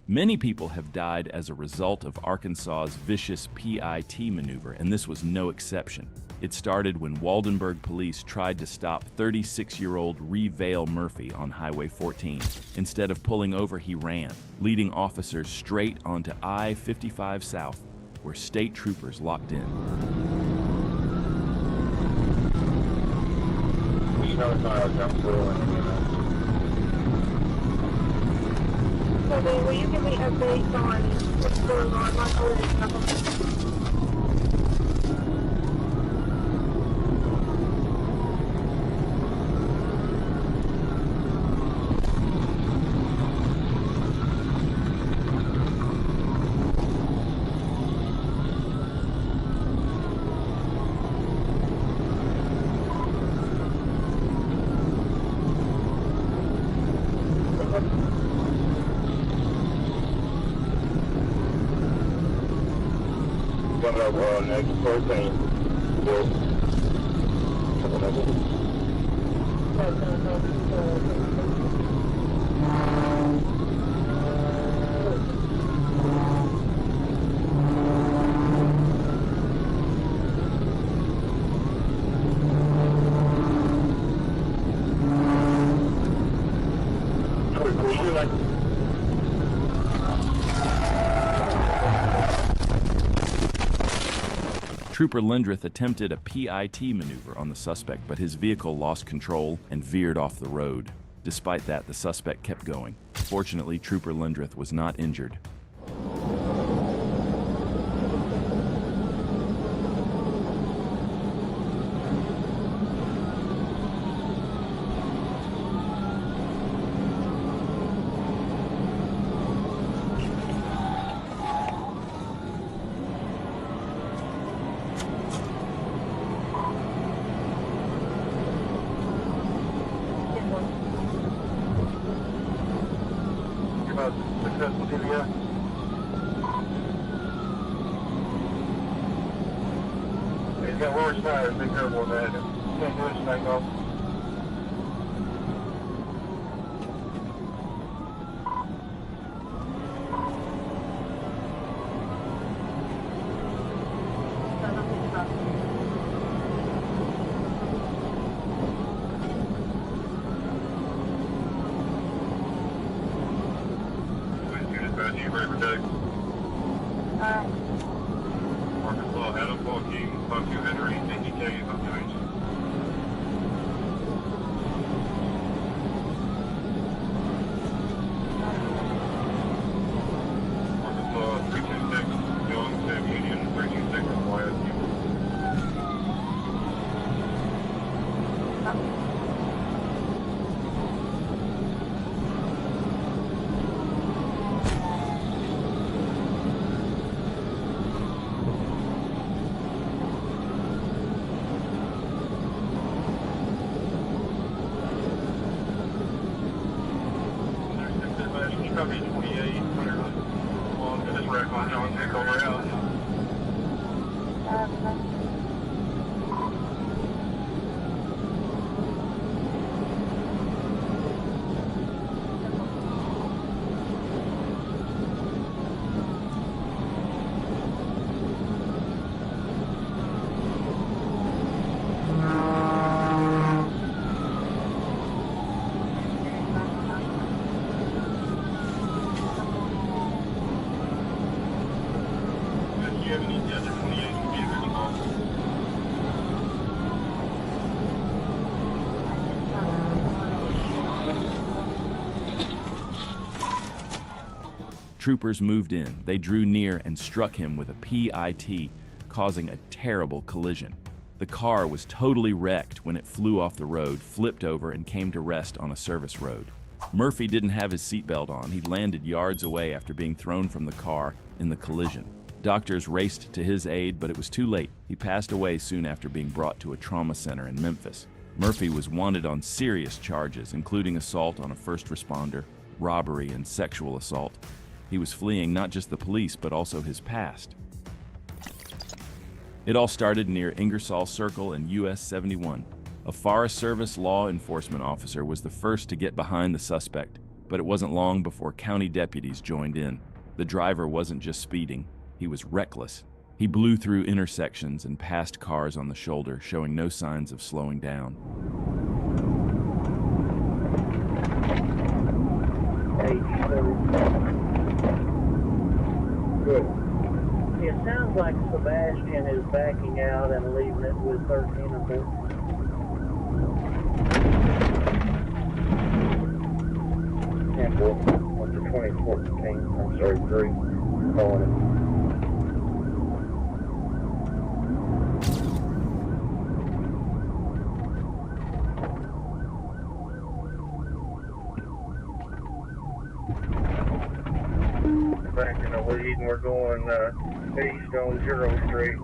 Many people have died as a result of Arkansas's vicious PIT maneuver, and this was no exception. It started when Waldenburg police tried to stop 36-year-old Vale Murphy on Highway 14. Instead of pulling over, he ran, leading officers straight onto I-55 South, where state troopers locked in. So then, will you give me updates on what's going on? My phone is not. Next 14. Trooper Lindrith attempted a PIT maneuver on the suspect, but his vehicle lost control and veered off the road. Despite that, the suspect kept going. Fortunately, Trooper Lindrith was not injured. Successful TBI. He's got worse tires, be careful with that. Can't do anything though. You ready for take? Arkansas, Adam, Paul King, 52 Henry, NGK, 52H. Arkansas, 326, Young, Sam Union, 326, YSU. Copy 28, on this wreck on John Dick over out. Do you have any other 28 vehicles involved? Troopers moved in. They drew near and struck him with a PIT, causing a terrible collision. The car was totally wrecked when it flew off the road, flipped over, and came to rest on a service road. Murphy didn't have his seatbelt on. He landed yards away after being thrown from the car in the collision. Doctors raced to his aid, but it was too late. He passed away soon after being brought to a trauma center in Memphis. Murphy was wanted on serious charges, including assault on a first responder, robbery, and sexual assault. He was fleeing not just the police, but also his past. It all started near Ingersoll Circle and US 71. A Forest Service law enforcement officer was the first to get behind the suspect. But it wasn't long before county deputies joined in. The driver wasn't just speeding, he was reckless. He blew through intersections and passed cars on the shoulder, showing no signs of slowing down. Good. It sounds like Sebastian is backing out and leaving it with 13 and 14. And 2014, I'm sorry, 3, calling it. Back in the lead, and we're going east on 0 Street.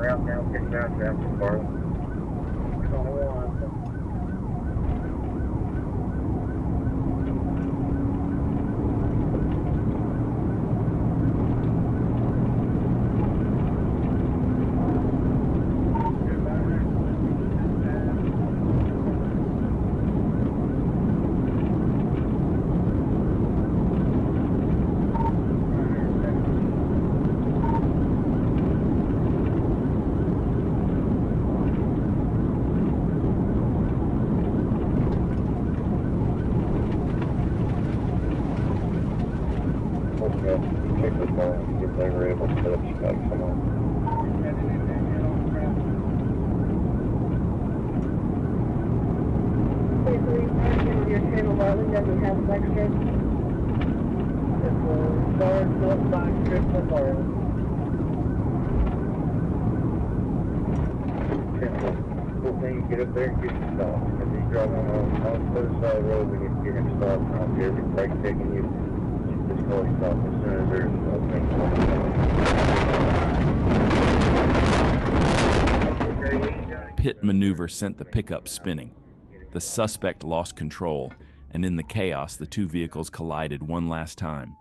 Route now, getting down to Apple Park. 21. Check this car and see if they were able to put up spikes somewhere. Please leave parking your channel Marlin doesn't have a black strip. It's a large milk box strip for Marlin. Cool thing, get up there and get him stopped. If he's driving on the other side of the road, we need to get him stopped. I don't care if it's brake taking you. Just go and stop as soon as there's an opening. Pit maneuver sent the pickup spinning. The suspect lost control, and in the chaos, the two vehicles collided one last time.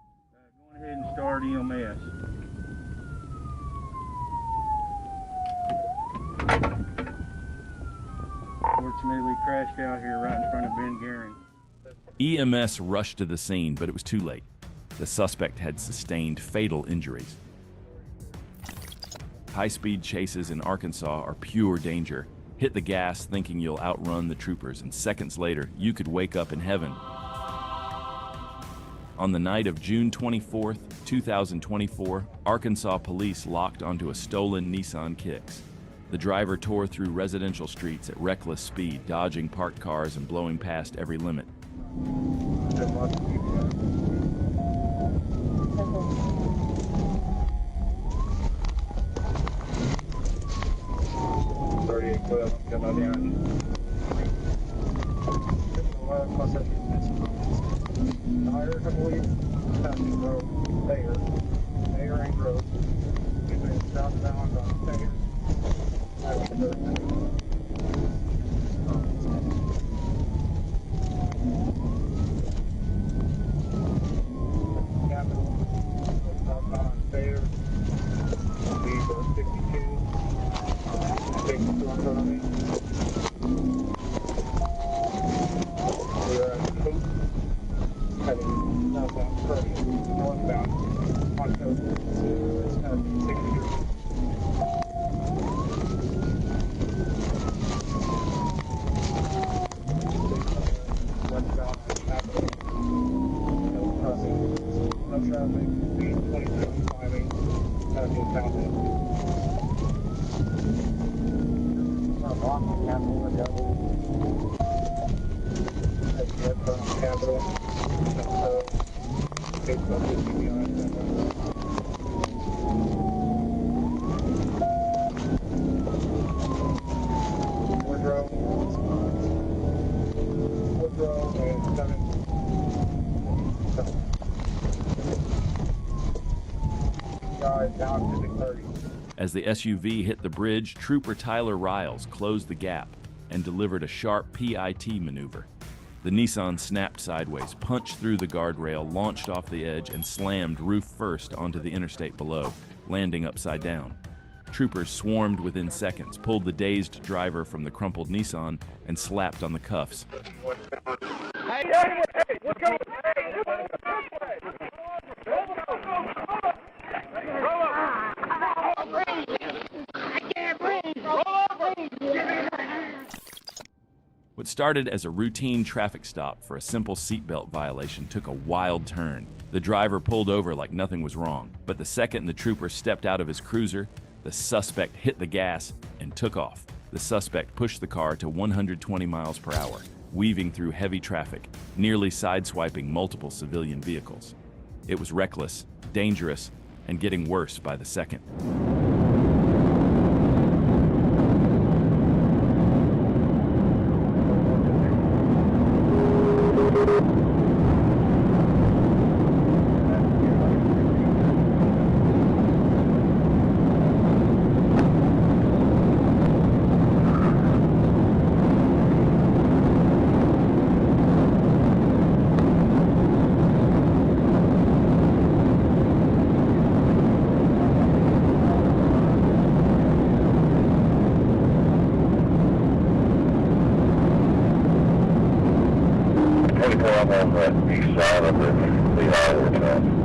Go ahead and start EMS. Fortunately, we crashed out here right in front of Ben Garing. EMS rushed to the scene, but it was too late. The suspect had sustained fatal injuries. High-speed chases in Arkansas are pure danger. Hit the gas thinking you'll outrun the troopers, and seconds later, you could wake up in heaven. On the night of June 24th, 2024, Arkansas police locked onto a stolen Nissan Kicks. The driver tore through residential streets at reckless speed, dodging parked cars and blowing past every limit. As the SUV hit the bridge, Trooper Tyler Riles closed the gap and delivered a sharp PIT maneuver. The Nissan snapped sideways, punched through the guardrail, launched off the edge, and slammed roof first onto the interstate below, landing upside down. Troopers swarmed within seconds, pulled the dazed driver from the crumpled Nissan, and slapped on the cuffs. What started as a routine traffic stop for a simple seatbelt violation took a wild turn. The driver pulled over like nothing was wrong, but the second the trooper stepped out of his cruiser, the suspect hit the gas and took off. The suspect pushed the car to 120 miles per hour, weaving through heavy traffic, nearly sideswiping multiple civilian vehicles. It was reckless, dangerous, and getting worse by the second. I'm on the east side of the highway now.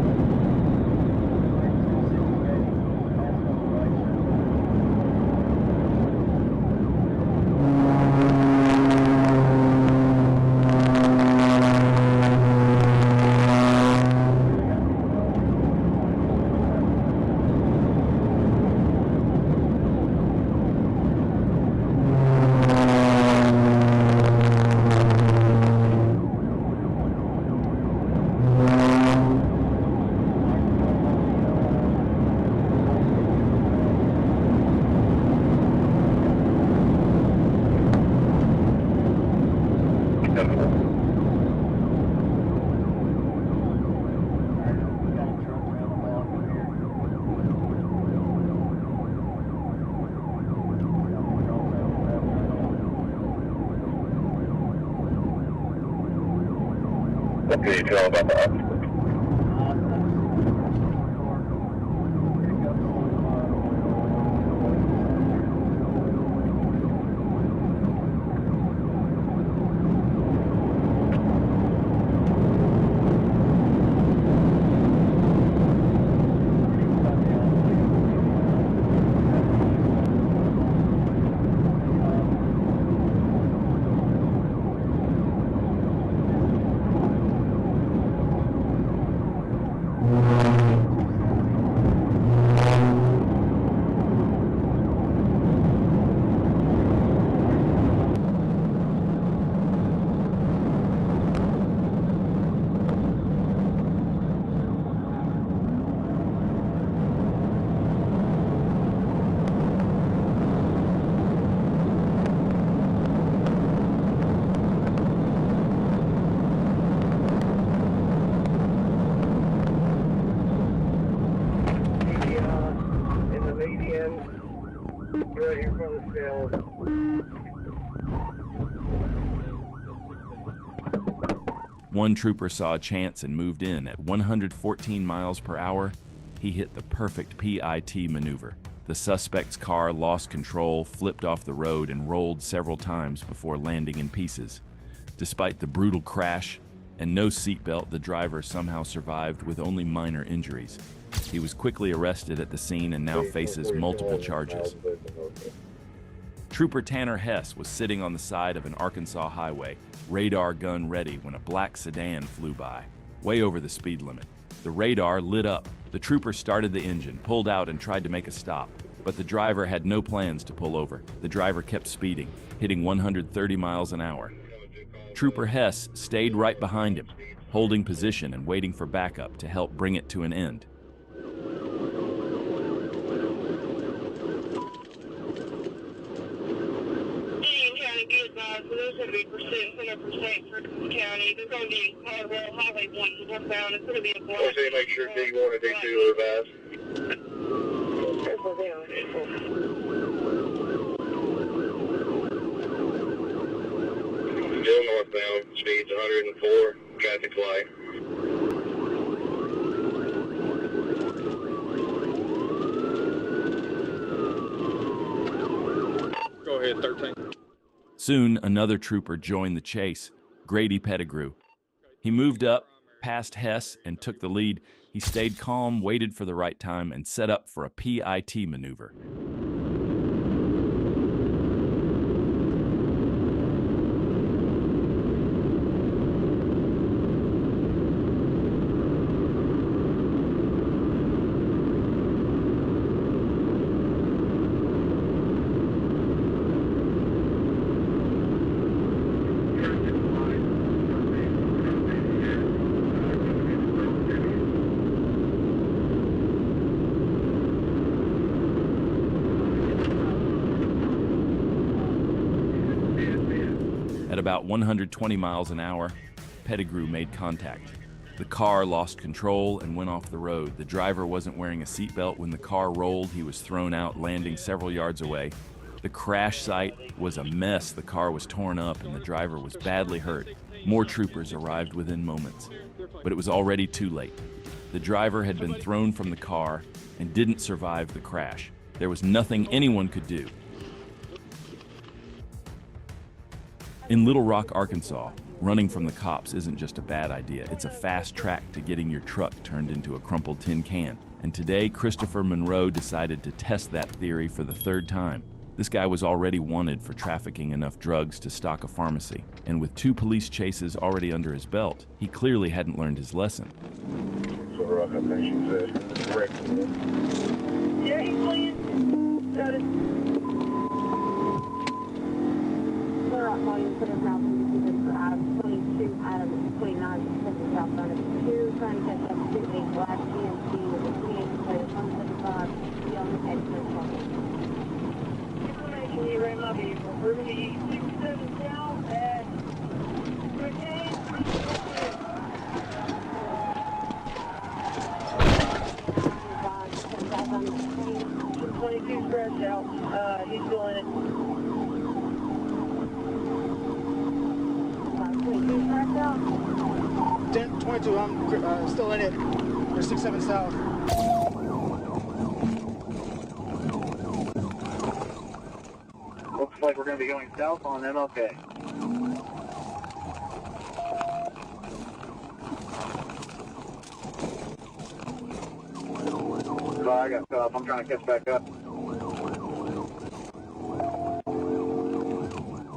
What can you tell about that? Right here in front of the scale. One trooper saw a chance and moved in. At 114 miles per hour, he hit the perfect PIT maneuver. The suspect's car lost control, flipped off the road, and rolled several times before landing in pieces. Despite the brutal crash and no seatbelt, the driver somehow survived with only minor injuries. He was quickly arrested at the scene and now faces multiple charges. Trooper Tanner Hess was sitting on the side of an Arkansas highway, radar gun ready, when a black sedan flew by, way over the speed limit. The radar lit up. The trooper started the engine, pulled out, and tried to make a stop. but the driver had no plans to pull over. The driver kept speeding, hitting 130 miles an hour. Trooper Hess stayed right behind him, holding position and waiting for backup to help bring it to an end. So there's going to be 100% for the county. There's going to be Highway 1 northbound. It's going to be a block. So make sure D1 and D2 are advised. That's what they are. Still northbound, speeds 104, traffic light. Go ahead, 13. Soon, another trooper joined the chase, Grady Pettigrew. He moved up, passed Hess, and took the lead. He stayed calm, waited for the right time, and set up for a PIT maneuver. At about 120 miles an hour, Pettigrew made contact. The car lost control and went off the road. The driver wasn't wearing a seatbelt. When the car rolled, he was thrown out, landing several yards away. The crash site was a mess. The car was torn up and the driver was badly hurt. More troopers arrived within moments, but it was already too late. The driver had been thrown from the car and didn't survive the crash. There was nothing anyone could do. In Little Rock, Arkansas, running from the cops isn't just a bad idea. It's a fast track to getting your truck turned into a crumpled tin can. And today, Christopher Monroe decided to test that theory for the third time. This guy was already wanted for trafficking enough drugs to stock a pharmacy. And with 2 police chases already under his belt, he clearly hadn't learned his lesson. So rough, I think she said. Correct. Yeah, he's playing. Got it. Volume put his mouth into out of 22 out of 29 southbound of 2, trying to catch up to a black GMC with a 28 plate of 175 young excellent truck. Information you ran my vehicle. We're going to use 67 south at 22 scratch out. He's doing it. 10-22, I'm still in it. We're 67 south. Looks like we're going to be going south on MLK. Sorry, I got cut off. I'm trying to catch back up.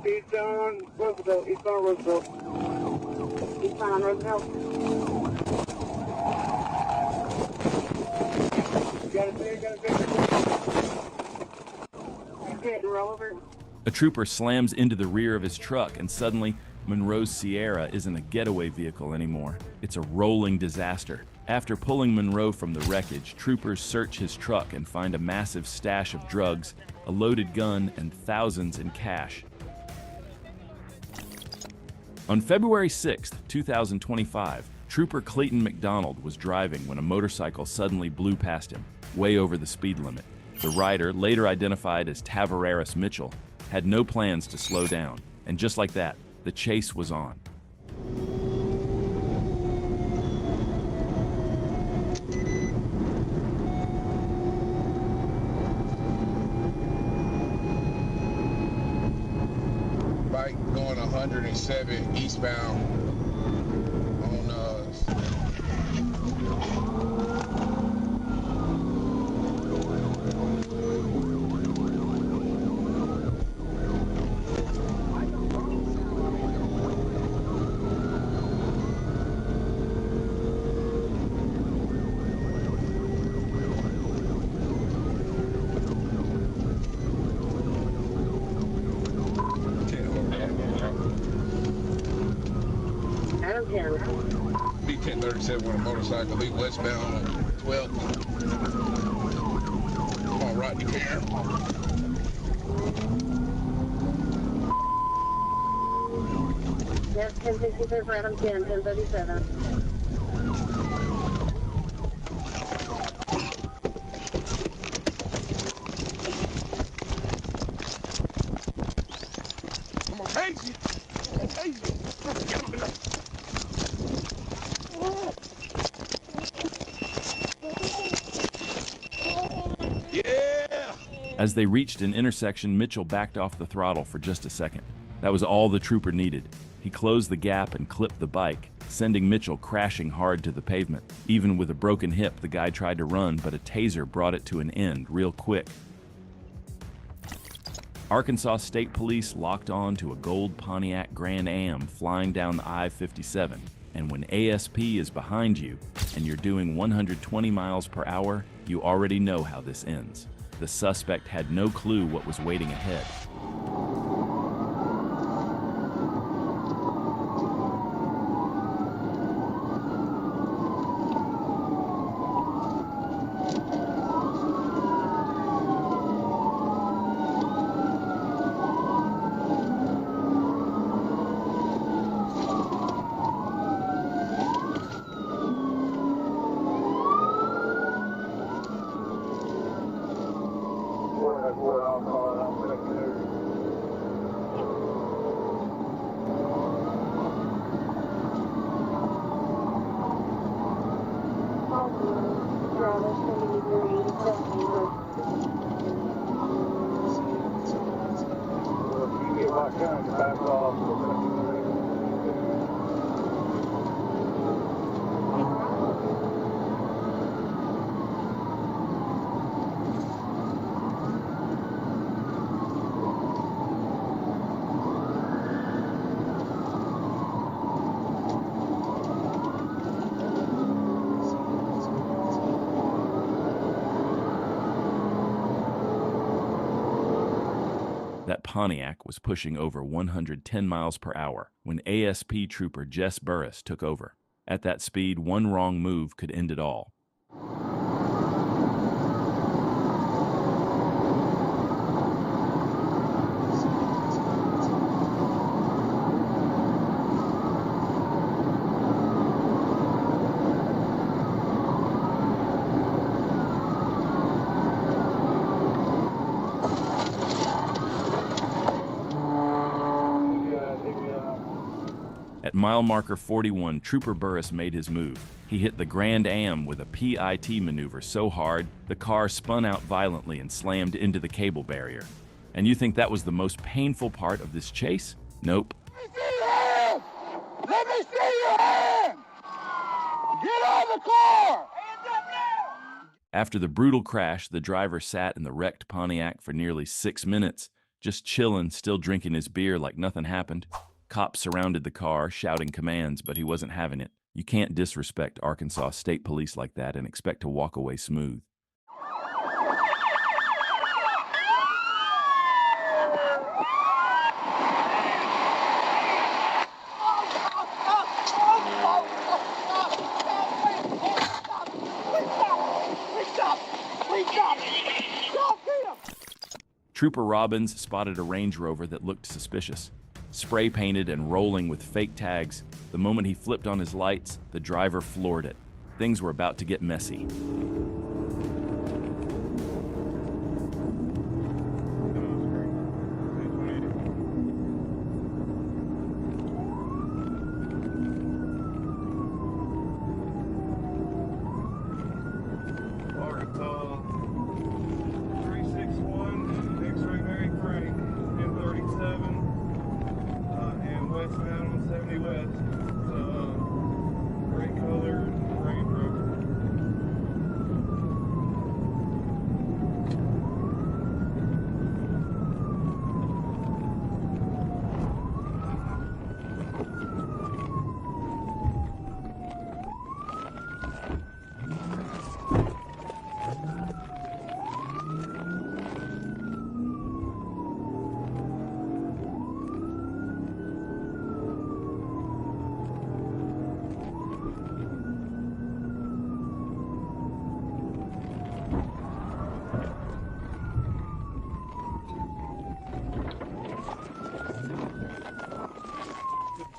Eastbound Roosevelt. Eastbound Roosevelt. Eastbound Roosevelt. Got it there, got it there. Hit and roll over. A trooper slams into the rear of his truck, and suddenly, Monroe's Sierra isn't a getaway vehicle anymore. It's a rolling disaster. After pulling Monroe from the wreckage, troopers search his truck and find a massive stash of drugs, a loaded gun, and thousands in cash. On February 6, 2025, Trooper Clayton McDonald was driving when a motorcycle suddenly blew past him, way over the speed limit. The rider, later identified as Tavares Mitchell, had no plans to slow down, and just like that, the chase was on. Bike going 107 eastbound on Adam 10. B1037 with a motorcycle. He's westbound on 12. Come on, right, you care. Yes, 1063 for Adam 10, 1037. Come on, chase you. Chase you. Get him in there. Yeah! As they reached an intersection, Mitchell backed off the throttle for just a second. That was all the trooper needed. He closed the gap and clipped the bike, sending Mitchell crashing hard to the pavement. Even with a broken hip, the guy tried to run, but a taser brought it to an end real quick. Arkansas State Police locked on to a gold Pontiac Grand Am flying down the I-57. And when ASP is behind you and you're doing 120 miles per hour, you already know how this ends. The suspect had no clue what was waiting ahead. That Pontiac was pushing over 110 miles per hour when ASP trooper Jess Burris took over. At that speed, one wrong move could end it all. At mile marker 41, Trooper Burris made his move. He hit the Grand Am with a PIT maneuver so hard, the car spun out violently and slammed into the cable barrier. And you think that was the most painful part of this chase? Nope. Let me see your hand! Let me see your hand! Get out of the car! Hands up now! After the brutal crash, the driver sat in the wrecked Pontiac for nearly 6 minutes, just chilling, still drinking his beer like nothing happened. Cops surrounded the car, shouting commands, but he wasn't having it. You can't disrespect Arkansas State Police like that and expect to walk away smooth. Trooper Robbins spotted a Range Rover that looked suspicious. Spray painted and rolling with fake tags, the moment he flipped on his lights, the driver floored it. Things were about to get messy. Arkansas 361, X-ray Mary Frank, M37. Westbound on 70 West. It's a gray colored Range Rover.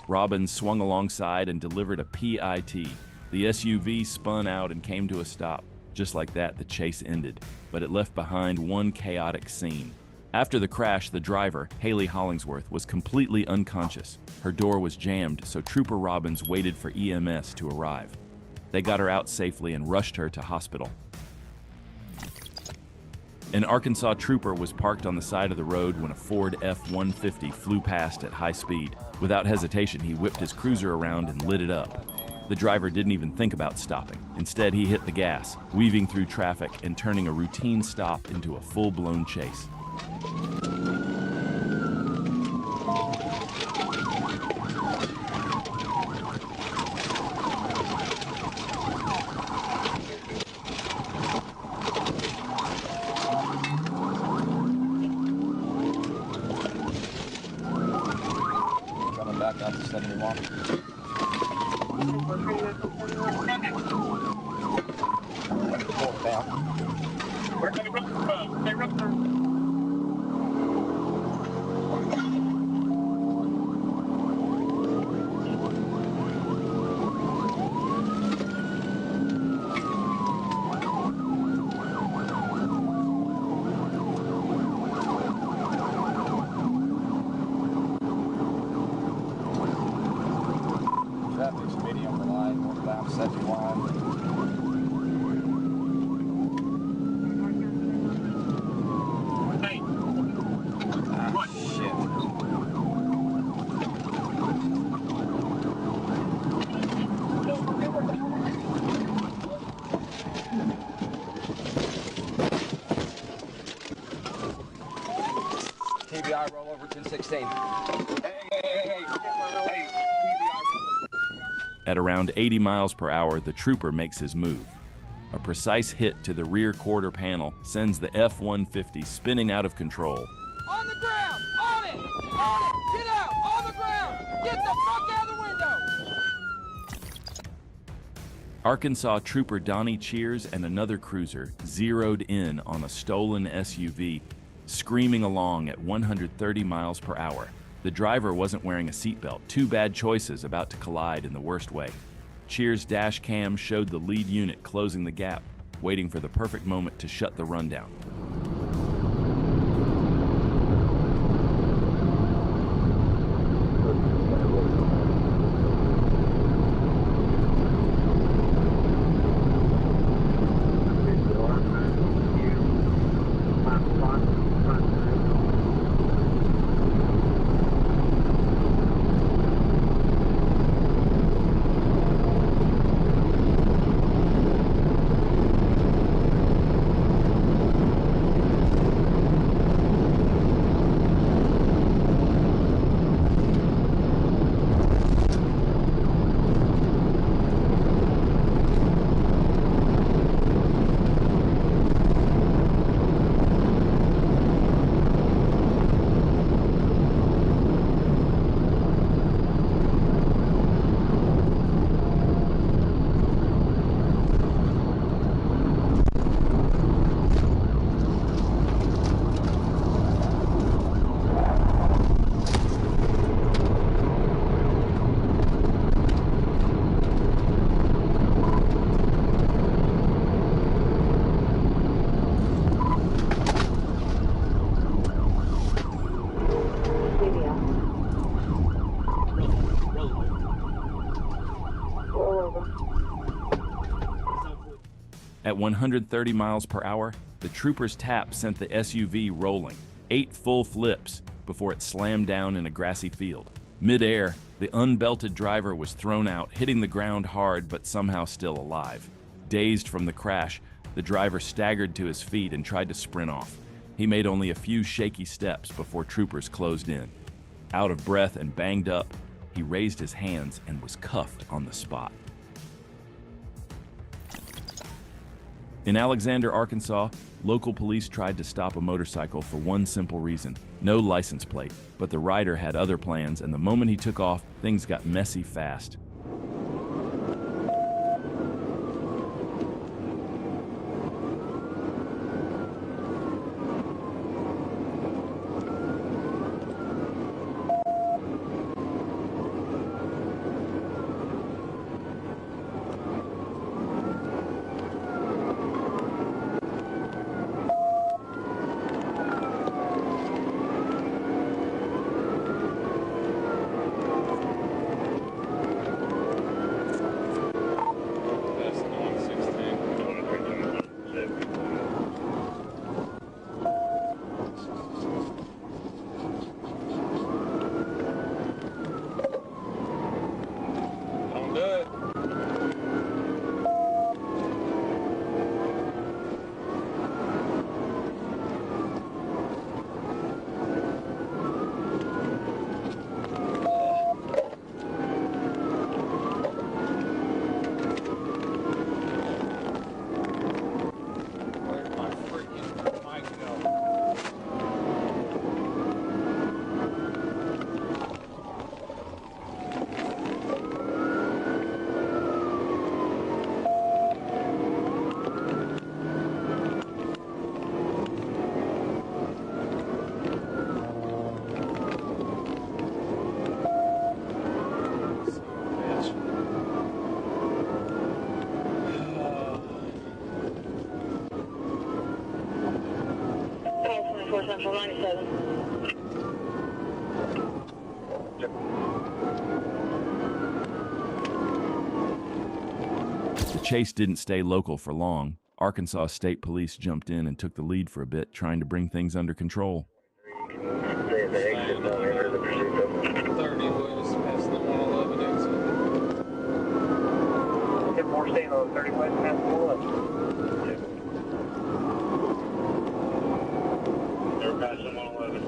Robbins swung alongside and delivered a PIT. The SUV spun out and came to a stop. Just like that, the chase ended, but it left behind one chaotic scene. After the crash, the driver, Haley Hollingsworth, was completely unconscious. Her door was jammed, so Trooper Robbins waited for EMS to arrive. They got her out safely and rushed her to hospital. An Arkansas trooper was parked on the side of the road when a Ford F-150 flew past at high speed. Without hesitation, he whipped his cruiser around and lit it up. The driver didn't even think about stopping. Instead, he hit the gas, weaving through traffic and turning a routine stop into a full-blown chase. Coming back out to 71. Traffic's medium line, northbound 71. TBI rollover 1016. Hey. At around 80 miles per hour, the trooper makes his move. A precise hit to the rear quarter panel sends the F-150 spinning out of control. On the ground! On it! On it! Get out! On the ground! Get the fuck out of the window! Arkansas trooper Donnie Cheers and another cruiser zeroed in on a stolen SUV, screaming along at 130 miles per hour. The driver wasn't wearing a seatbelt. Two bad choices about to collide in the worst way. Cheers' dash cam showed the lead unit closing the gap, waiting for the perfect moment to shut the rundown. At 130 miles per hour, the trooper's tap sent the SUV rolling, 8 full flips before it slammed down in a grassy field. Mid-air, the unbelted driver was thrown out, hitting the ground hard but somehow still alive. Dazed from the crash, the driver staggered to his feet and tried to sprint off. He made only a few shaky steps before troopers closed in. Out of breath and banged up, he raised his hands and was cuffed on the spot. In Alexander, Arkansas, local police tried to stop a motorcycle for one simple reason: no license plate. But the rider had other plans, and the moment he took off, things got messy fast. Central 97. The chase didn't stay local for long. Arkansas State Police jumped in and took the lead for a bit, trying to bring things under control. Stay at the exit, don't enter the pursuit zone. 30 west, past the 111 exit. Get more staying on 30 west, past the 111. They're passing 111.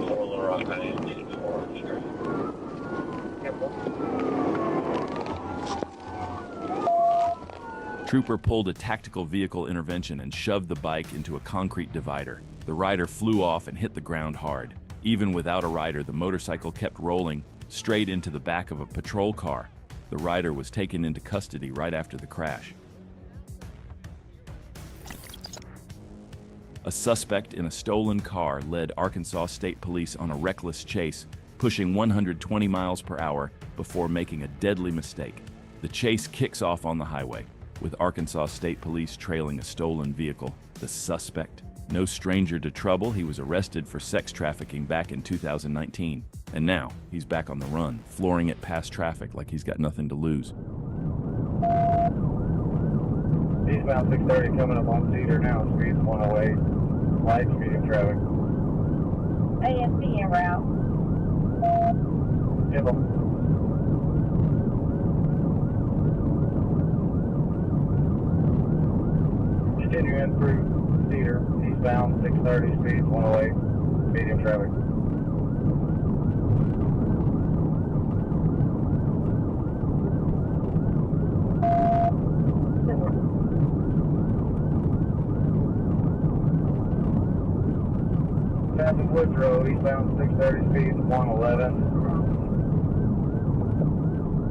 Four rock on engine, 4 straight. Trooper pulled a tactical vehicle intervention and shoved the bike into a concrete divider. The rider flew off and hit the ground hard. Even without a rider, the motorcycle kept rolling straight into the back of a patrol car. The rider was taken into custody right after the crash. A suspect in a stolen car led Arkansas State Police on a reckless chase, pushing 120 miles per hour before making a deadly mistake. The chase kicks off on the highway, with Arkansas State Police trailing a stolen vehicle. The suspect, no stranger to trouble, he was arrested for sex trafficking back in 2019. And now, he's back on the run, flooring it past traffic like he's got nothing to lose. Eastbound 630 coming up on Cedar now, speed's 108. Light medium traffic. ASC en route. Give them. Continue in through Cedar, eastbound 630, speed 108, medium traffic. Passing Woodrow, eastbound 630, speed 111.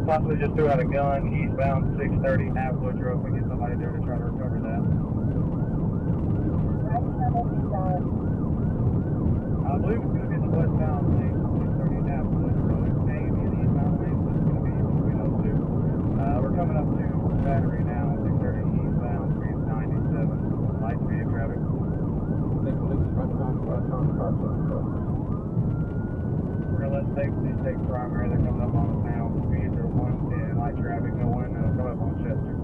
Possibly just threw out a gun, eastbound 630 at Woodrow. If we get somebody there to try to recover that. I believe it's going to be the westbound lane, 630 at Woodrow. It may be the eastbound lane, but it's going to be between those two. We're coming up to Battery now, 630 eastbound, speed 97, light speed traffic. We're going to let safety take primary. They're coming up on us now. Speeds are 110, light traffic, no one coming up on Chester.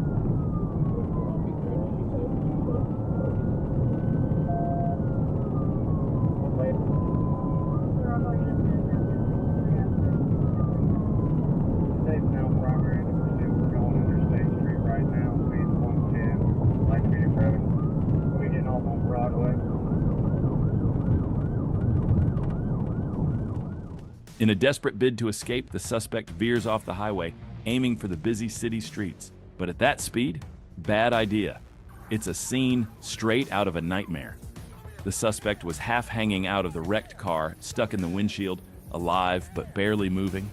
Safe now, primary in the pursuit. We're going under State Street right now. Speeds 110, light speed traffic. We're getting off on Broadway. In a desperate bid to escape, the suspect veers off the highway, aiming for the busy city streets. But at that speed, bad idea. It's a scene straight out of a nightmare. The suspect was half hanging out of the wrecked car, stuck in the windshield, alive but barely moving.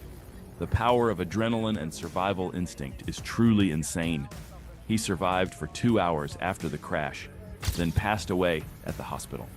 The power of adrenaline and survival instinct is truly insane. He survived for 2 hours after the crash, then passed away at the hospital.